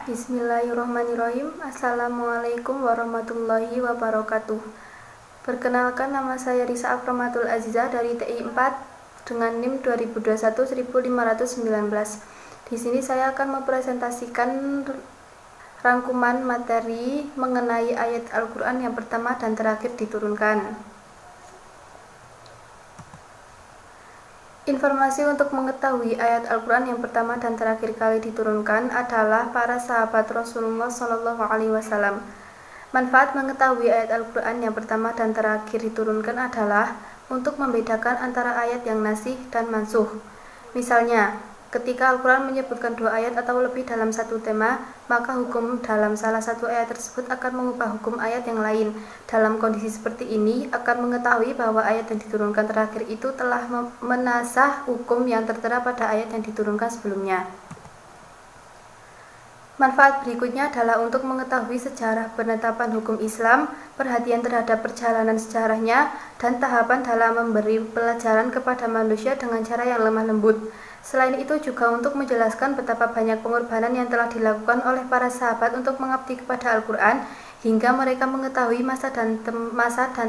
Bismillahirrahmanirrahim. Assalamualaikum warahmatullahi wabarakatuh. Perkenalkan, nama saya Risa Aframatul Aziza dari TI 4 dengan NIM 2021-1519. Di sini saya akan mempresentasikan rangkuman materi mengenai ayat Al-Quran yang pertama dan terakhir diturunkan. Informasi untuk mengetahui ayat Al-Quran yang pertama dan terakhir kali diturunkan adalah para sahabat Rasulullah SAW. Manfaat mengetahui ayat Al-Quran yang pertama dan terakhir diturunkan adalah untuk membedakan antara ayat yang nasih dan mansukh. Misalnya, ketika Al-Quran menyebutkan dua ayat atau lebih dalam satu tema, maka hukum dalam salah satu ayat tersebut akan mengubah hukum ayat yang lain. Dalam kondisi seperti ini, akan mengetahui bahwa ayat yang diturunkan terakhir itu telah menasah hukum yang tertera pada ayat yang diturunkan sebelumnya. Manfaat berikutnya adalah untuk mengetahui sejarah penetapan hukum Islam, perhatian terhadap perjalanan sejarahnya, dan tahapan dalam memberi pelajaran kepada manusia dengan cara yang lemah lembut. Selain itu juga untuk menjelaskan betapa banyak pengorbanan yang telah dilakukan oleh para sahabat untuk mengabdi kepada Al-Quran, hingga mereka mengetahui masa dan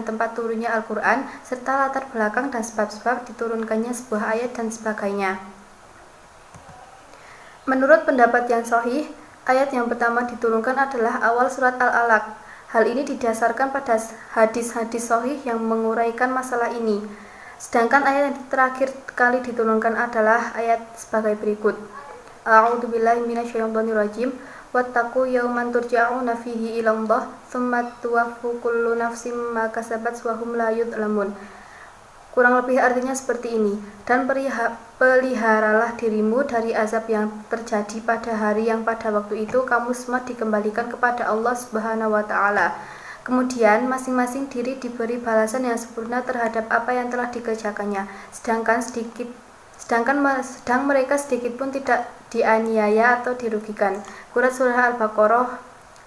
tempat turunnya Al-Quran, serta latar belakang dan sebab-sebab diturunkannya sebuah ayat dan sebagainya. Menurut pendapat yang sahih, ayat yang pertama diturunkan adalah awal surat Al-Alaq. Hal ini didasarkan pada hadis-hadis sahih yang menguraikan masalah ini. Sedangkan ayat yang terakhir kali diturunkan adalah ayat sebagai berikut. A'udzubillahi minasyaitonirrajim. Wattaqu yawman turja'una fihi ilallah tsumma tuwaffa kullu nafsin ma kasabat wa hum la yudlamun. Kurang lebih artinya seperti ini. Dan peliharalah dirimu dari azab yang terjadi pada hari yang pada waktu itu kamu semua dikembalikan kepada Allah Subhanahu wa taala. Kemudian masing-masing diri diberi balasan yang sempurna terhadap apa yang telah dikerjakannya, sedang mereka sedikit pun tidak dianiaya atau dirugikan. Quran Surah Al-Baqarah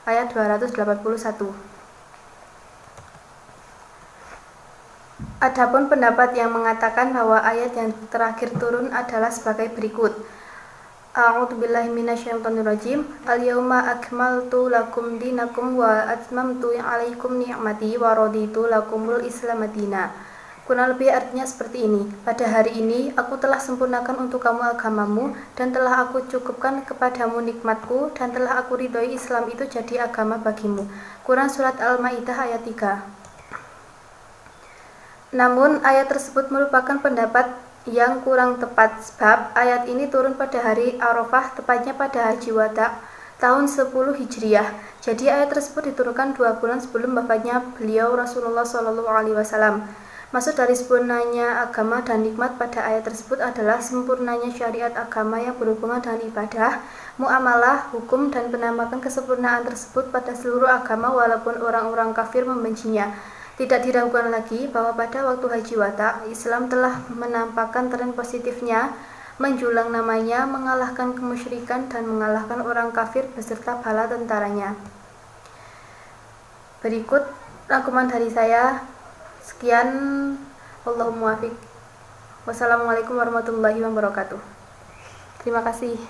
ayat 281. Adapun pendapat yang mengatakan bahwa ayat yang terakhir turun adalah sebagai berikut. A'udzubillahi minasyaitonirrajim. Al-yauma akmaltu lakum dinakum wa atmamtu 'alaikum ni'mati wa raditu lakumul Islam madina. Kurang lebih artinya seperti ini. Pada hari ini aku telah sempurnakan untuk kamu agamamu dan telah aku cukupkan kepadamu nikmatku dan telah aku ridhoi Islam itu jadi agama bagimu. Quran Surat Al-Maidah ayat 3. Namun ayat tersebut merupakan pendapat yang kurang tepat sebab ayat ini turun pada hari Arafah, tepatnya pada Haji Wada tahun 10 Hijriah. Jadi ayat tersebut diturunkan 2 bulan sebelum wafatnya beliau Rasulullah SAW. Maksud dari sempurnanya agama dan nikmat pada ayat tersebut adalah sempurnanya syariat agama yang berhubungan dengan ibadah, muamalah, hukum, dan penambahkan kesempurnaan tersebut pada seluruh agama walaupun orang-orang kafir membencinya. Tidak diragukan lagi bahwa pada waktu Haji Wada, Islam telah menampakkan tren positifnya, menjulang namanya, mengalahkan kemusyrikan, dan mengalahkan orang kafir beserta bala tentaranya. Berikut rangkuman dari saya. Sekian, Allahumma muwaffiq. Wassalamualaikum warahmatullahi wabarakatuh. Terima kasih.